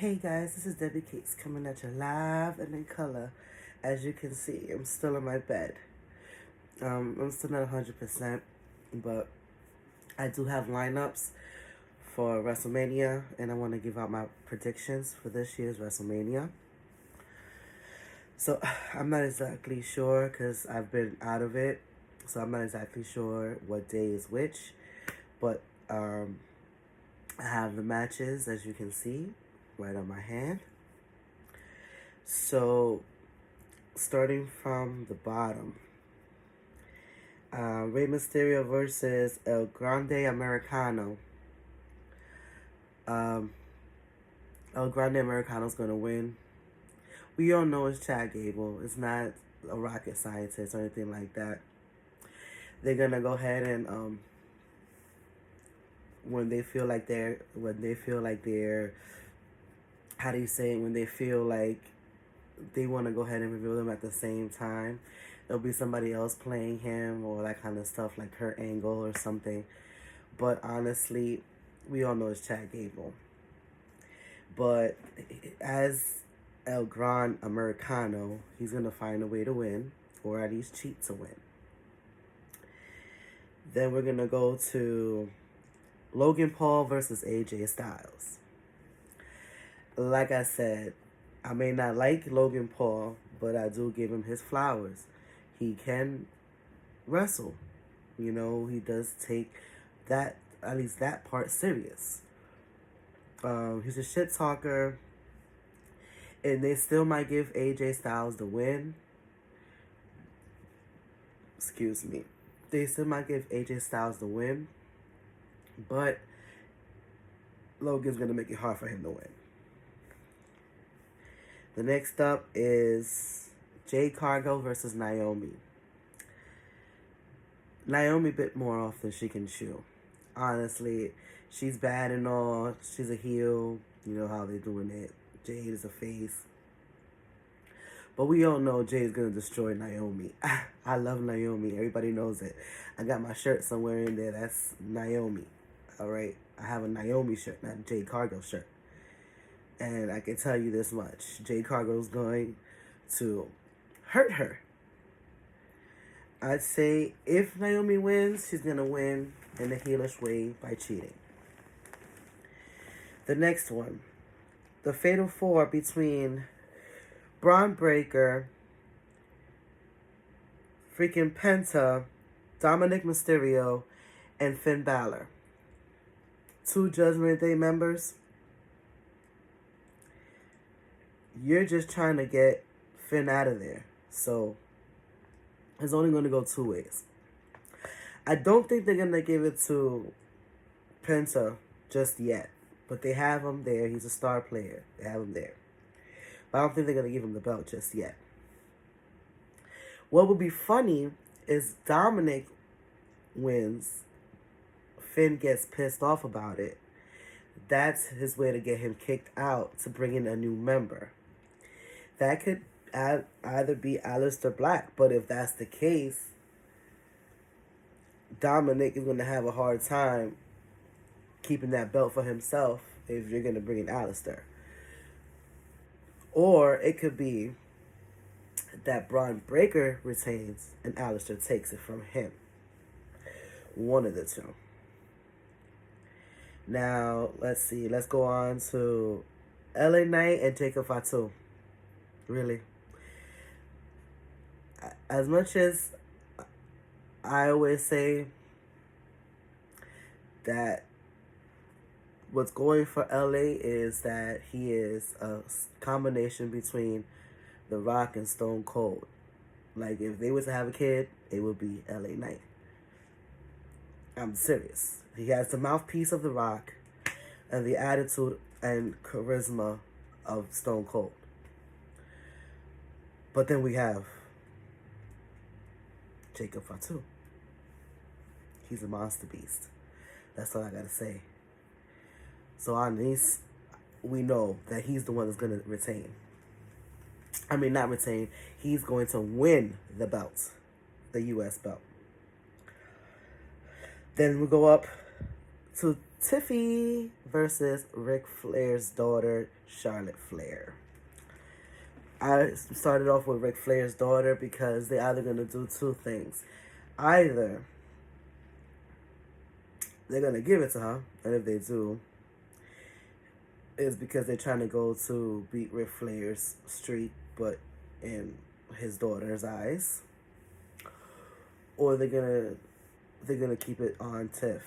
Hey guys, this is Debbie Cakes coming at you live and in color. As you can see, I'm still in my bed. I'm still not 100%, but I do have lineups for WrestleMania, and I want to give out my predictions for this year's WrestleMania. So I'm not exactly sure because I've been out of it, so I'm not exactly sure what day is which, but I have the matches, as you can see, right on my hand. So, starting from the bottom, Rey Mysterio versus El Grande Americano. El Grande Americano's gonna win. We all know it's Chad Gable. It's not a rocket scientist or anything like that. They're gonna go ahead and when they feel like they're how do you say it, when they feel like they want to go ahead and reveal them at the same time, there'll be somebody else playing him or that kind of stuff, like Kurt Angle or something. But honestly, we all know it's Chad Gable. But as El Gran Americano, he's going to find a way to win, or at least cheat to win. Then we're going to go to Logan Paul versus AJ Styles. Like I said, I may not like Logan Paul, but I do give him his flowers. He can wrestle. You know, he does take that, at least that part, serious. He's a shit talker, and they still might give AJ Styles the win. Excuse me. They still might give AJ Styles the win, but Logan's going to make it hard for him to win. The next up is Jade Cargill versus Naomi. Naomi bit more off than she can chew. Honestly, she's bad and all. She's a heel. You know how they're doing it. Jade is a face. But we all know Jade's going to destroy Naomi. I love Naomi. Everybody knows it. I got my shirt somewhere in there. That's Naomi. Alright? I have a Naomi shirt, not a Jade Cargill shirt. And I can tell you this much. Jade Cargill's going to hurt her. I'd say if Naomi wins, she's going to win in a heelish way by cheating. The next one. The Fatal 4 between Braun Breaker, freaking Penta, Dominic Mysterio, and Finn Balor. 2 Judgment Day members. You're just trying to get Finn out of there. So, it's only going to go 2 ways. I don't think they're going to give it to Penta just yet. But they have him there. He's a star player. They have him there. But I don't think they're going to give him the belt just yet. What would be funny is Dominic wins. Finn gets pissed off about it. That's his way to get him kicked out to bring in a new member. That could either be Aleister Black, but if that's the case, Dominic is going to have a hard time keeping that belt for himself if you're going to bring in Aleister. Or it could be that Braun Breaker retains and Aleister takes it from him. One of the two. Now, let's see. Let's go on to LA Knight and Jacob Fatu. Really. As much as I always say that what's going for LA is that he is a combination between The Rock and Stone Cold. Like, if they was to have a kid, it would be LA Knight. I'm serious. He has the mouthpiece of The Rock and the attitude and charisma of Stone Cold. But then we have Jacob Fatu. He's a monster beast. That's all I gotta say. So on this, we know that he's the one that's gonna retain. I mean, not retain. He's going to win the belt, the U.S. belt. Then we go up to Tiffy versus Ric Flair's daughter, Charlotte Flair. I started off with Ric Flair's daughter because they're either going to do two things. Either they're going to give it to her, and if they do, it's because they're trying to go to beat Ric Flair's streak, but in his daughter's eyes. Or they're gonna keep it on Tiff.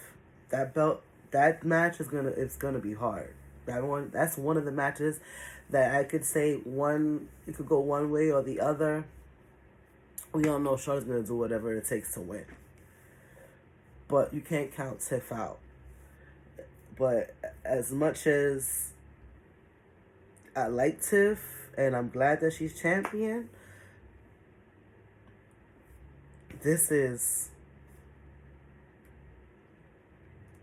That match it's gonna be hard. That's one of the matches that I could say it could go one way or the other. We all know Charlotte's gonna do whatever it takes to win. But you can't count Tiff out. But as much as I like Tiff and I'm glad that she's champion, this is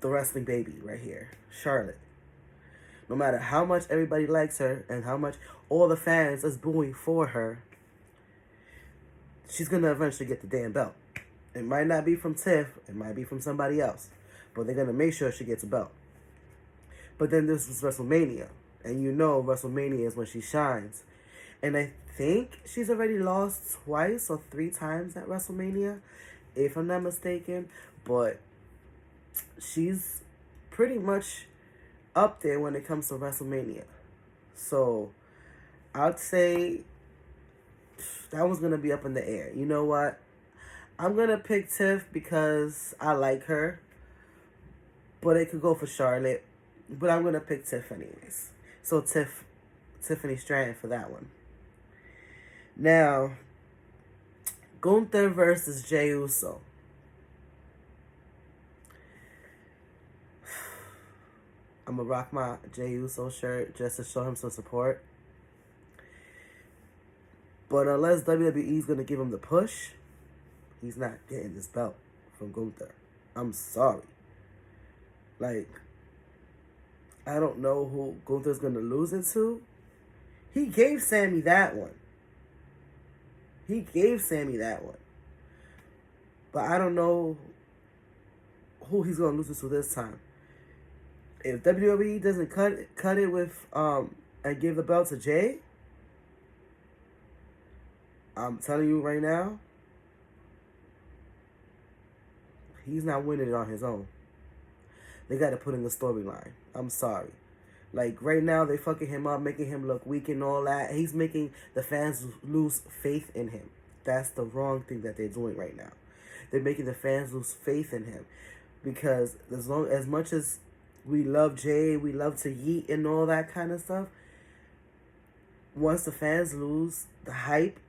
the wrestling baby right here, Charlotte. No matter how much everybody likes her and how much all the fans is booing for her, she's going to eventually get the damn belt. It might not be from Tiff, it might be from somebody else, but they're going to make sure she gets a belt. But then this is WrestleMania, and you know WrestleMania is when she shines. And I think she's already lost twice or 3 times at WrestleMania, if I'm not mistaken. But she's pretty much up there when it comes to WrestleMania. So I'd say that one's going to be up in the air. You know what? I'm going to pick Tiff because I like her. But it could go for Charlotte. But I'm going to pick Tiff anyways. So Tiffany Stratton for that one. Now, Gunther versus Jey Uso. I'm going to rock my Jey Uso shirt just to show him some support. But unless WWE's going to give him the push, he's not getting this belt from Gunther. I'm sorry. Like, I don't know who Gunther's going to lose it to. He gave Sammy that one. But I don't know who he's going to lose it to this time. If WWE doesn't cut it with and give the belt to Jay, I'm telling you right now, he's not winning it on his own. They got to put in the storyline. I'm sorry. Like, right now, they fucking him up, making him look weak and all that. He's making the fans lose faith in him. That's the wrong thing that they're doing right now. They're making the fans lose faith in him. Because as much as we love Jay, we love to yeet and all that kind of stuff, once the fans lose the hype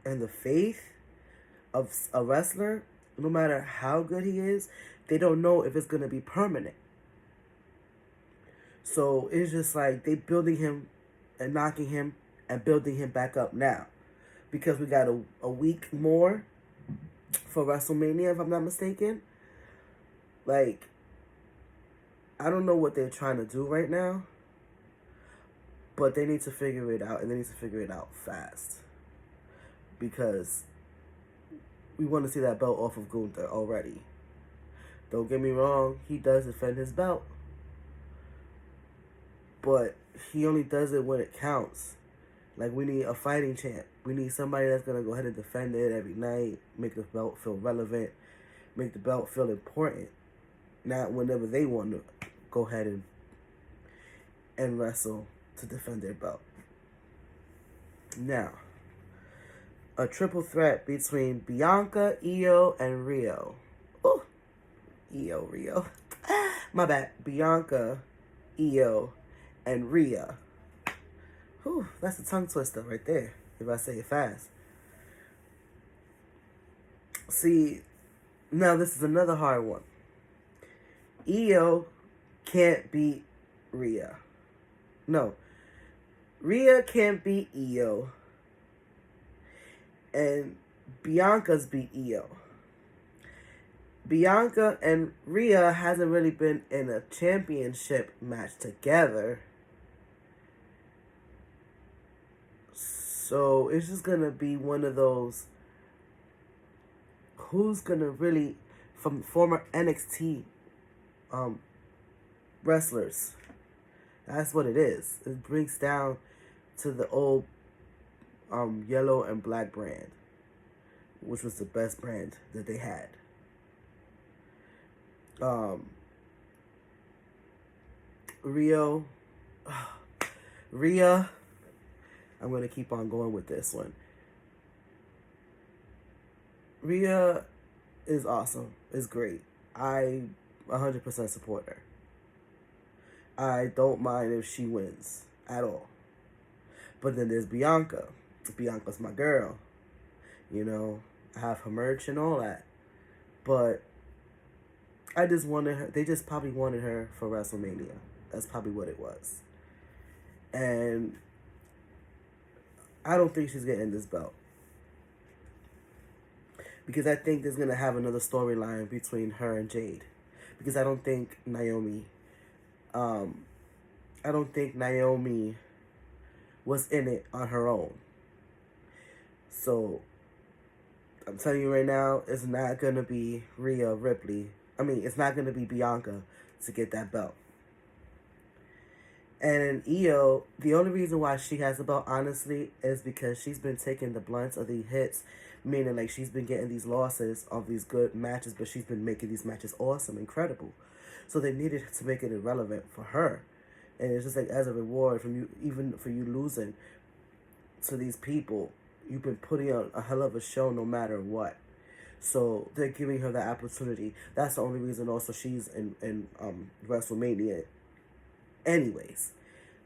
and the faith of a wrestler, no matter how good he is, they don't know if it's going to be permanent. So it's just like they building him and knocking him and building him back up now. Because we got a week more for WrestleMania, if I'm not mistaken. Like, I don't know what they're trying to do right now. But they need to figure it out, and they need to figure it out fast. Because we want to see that belt off of Gunther already. Don't get me wrong, he does defend his belt. But he only does it when it counts. Like, we need a fighting champ. We need somebody that's going to go ahead and defend it every night, make the belt feel relevant, make the belt feel important. Not whenever they want to go ahead and wrestle to defend their belt. Now, a triple threat between Bianca, Io, and Rio. Oh, Rio. My bad. Bianca, Io, and Rhea. Whew, that's a tongue twister right there, if I say it fast. See, now this is another hard one. Io can't beat Rhea. No. Rhea can't beat Io. And Bianca's beat Io. Bianca and Rhea hasn't really been in a championship match together. So it's just going to be one of those, who's going to really, from former NXT wrestlers. That's what it is. It brings down to the old yellow and black brand, which was the best brand that they had. Rhea, I'm going to keep on going with this one. Rhea is awesome. Is great. I 100% support her. I don't mind if she wins at all. But then there's Bianca. Bianca's my girl. You know, I have her merch and all that. But I just wanted her. They just probably wanted her for WrestleMania. That's probably what it was. And I don't think she's getting this belt. Because I think there's going to have another storyline between her and Jade. Because I don't think Naomi was in it on her own. So, I'm telling you right now, it's not going to be Rhea Ripley. It's not going to be Bianca to get that belt. And Io, the only reason why she has the belt, honestly, is because she's been taking the blunts of the hits. Meaning, like, she's been getting these losses of these good matches, but she's been making these matches awesome, incredible. So they needed to make it irrelevant for her. And it's just like, as a reward from you, even for you losing to these people, you've been putting on a hell of a show no matter what. So they're giving her that opportunity. That's the only reason also she's in WrestleMania. Anyways,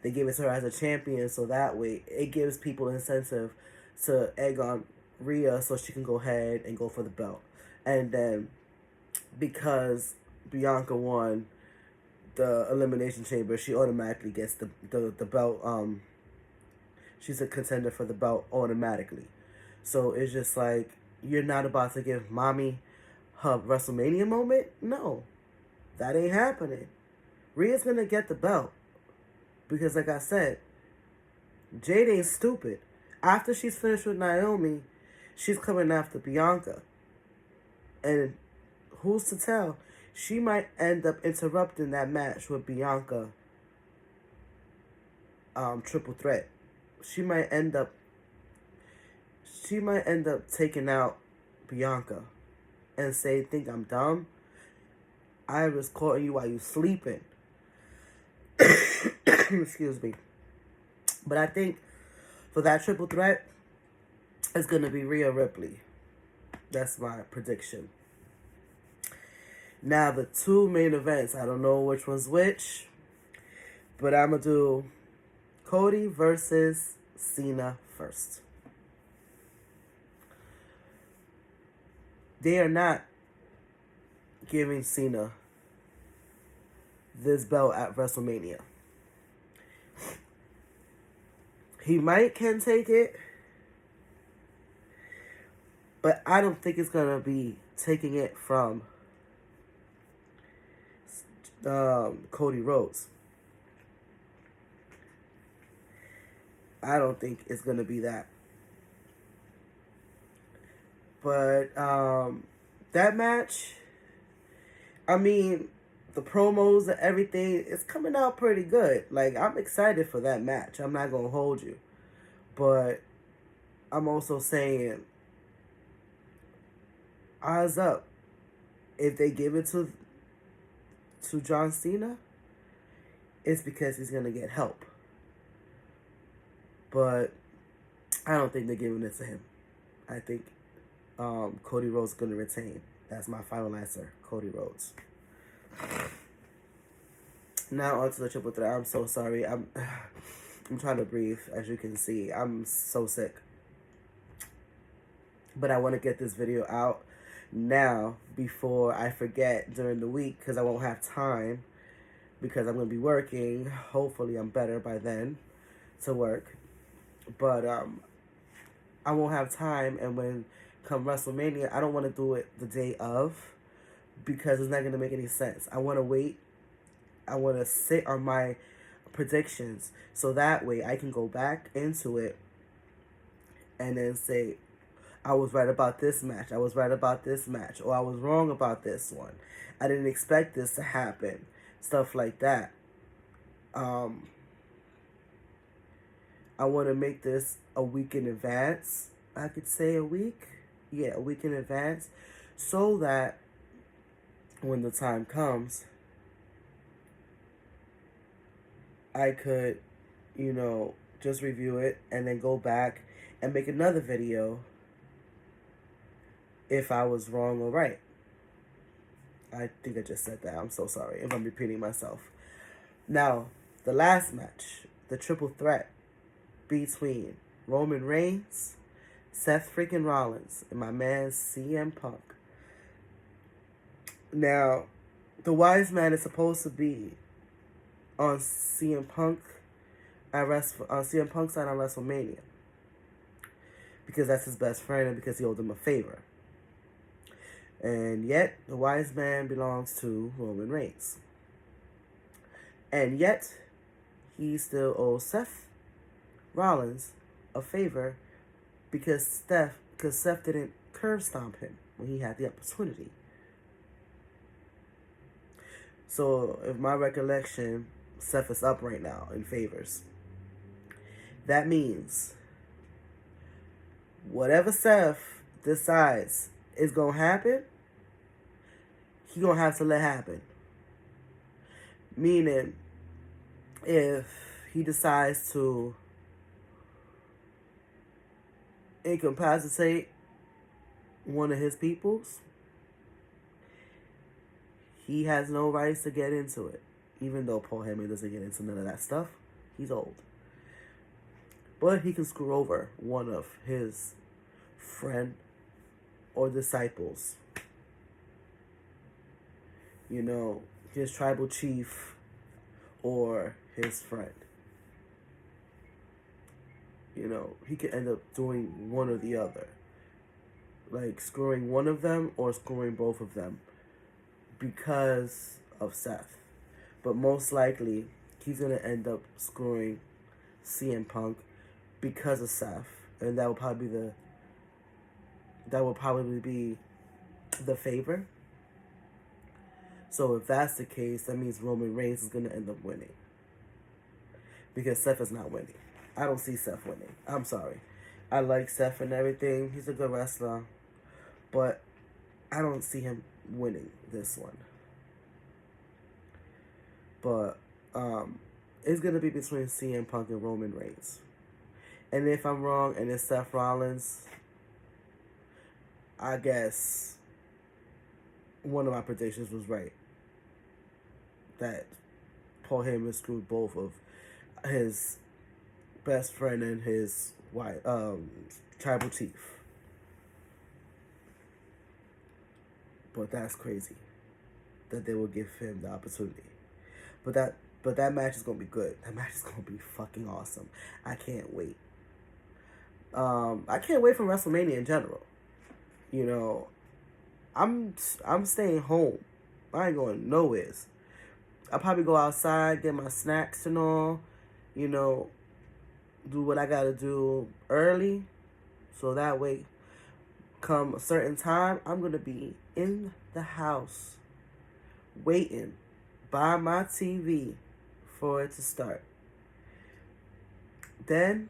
they give it to her as a champion, so that way it gives people incentive to egg on Rhea so she can go ahead and go for the belt. And then because Bianca won the Elimination Chamber, she automatically gets the belt. She's a contender for the belt automatically. So it's just like, you're not about to give mommy her WrestleMania moment? No, that ain't happening. Rhea's gonna get the belt. Because like I said, Jade ain't stupid. After she's finished with Naomi, she's coming after Bianca. And who's to tell? She might end up interrupting that match with Bianca triple threat. She might end up taking out Bianca and say, think I'm dumb? I was caught you while you sleeping. Excuse me. But I think for that triple threat, it's going to be Rhea Ripley. That's my prediction. Now, the two main events, I don't know which one's which, but I'm going to do Cody versus Cena first. They are not giving Cena this belt at WrestleMania. He can take it, but I don't think it's going to be taking it from Cody Rhodes. I don't think it's going to be that. But that match, the promos and everything, it's coming out pretty good. Like, I'm excited for that match. I'm not going to hold you. But I'm also saying, eyes up. If they give it to John Cena, it's because he's going to get help. But I don't think they're giving it to him. I think Cody Rhodes is going to retain. That's my final answer. Cody Rhodes. Now on to the triple threat. I'm so sorry. I'm trying to breathe, as you can see. I'm so sick. But I want to get this video out now before I forget during the week, because I won't have time, because I'm going to be working. Hopefully I'm better by then to work. But I won't have time, and when come WrestleMania, I don't want to do it the day of, because it's not going to make any sense. I want to wait. I want to sit on my predictions, so that way I can go back into it and then say, I was right about this match, I was right about this match, or I was wrong about this one. I didn't expect this to happen. stuff like that. I want to make this a week in advance. I could say a week. Yeah, a week in advance. So that when the time comes, I could, just review it and then go back and make another video if I was wrong or right. I think I just said that. I'm so sorry if I'm repeating myself. Now, the last match, the triple threat between Roman Reigns, Seth freaking Rollins, and my man CM Punk. Now, the wise man is supposed to be on CM Punk on CM Punk's side on WrestleMania, because that's his best friend and because he owed him a favor. And yet, the wise man belongs to Roman Reigns. And yet, he still owes Seth Rollins a favor because Seth didn't curb stomp him when he had the opportunity. So, if my recollection, Seth is up right now in favors. That means whatever Seth decides is going to happen, he going to have to let happen. Meaning, if he decides to incapacitate one of his peoples, he has no rights to get into it. Even though Paul Heyman doesn't get into none of that stuff. He's old. But he can screw over one of his friend or disciples. His tribal chief or his friend. He could end up doing one or the other. Like screwing one of them or screwing both of them because of Seth. But most likely, he's going to end up screwing CM Punk because of Seth. And that will probably be the favor. So if that's the case, that means Roman Reigns is going to end up winning. Because Seth is not winning. I don't see Seth winning. I'm sorry. I like Seth and everything. He's a good wrestler. But I don't see him winning this one. But it's going to be between CM Punk and Roman Reigns. And if I'm wrong and it's Seth Rollins, I guess one of my predictions was right. That Paul Heyman screwed both of his best friend and his wife, tribal chief. But that's crazy that they will give him the opportunity. But that match is gonna be good. That match is gonna be fucking awesome. I can't wait. I can't wait for WrestleMania in general. I'm staying home. I ain't going nowhere. I'll probably go outside, get my snacks and all. Do what I gotta do early, so that way, come a certain time, I'm gonna be in the house waiting by my TV for it to start. Then,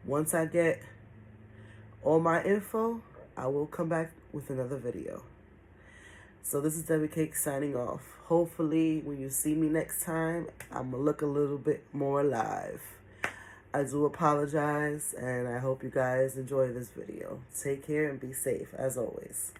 once I get all my info, I will come back with another video. So this is Debbie Cake signing off. Hopefully, when you see me next time, I'm going to look a little bit more alive. I do apologize, and I hope you guys enjoy this video. Take care and be safe, as always.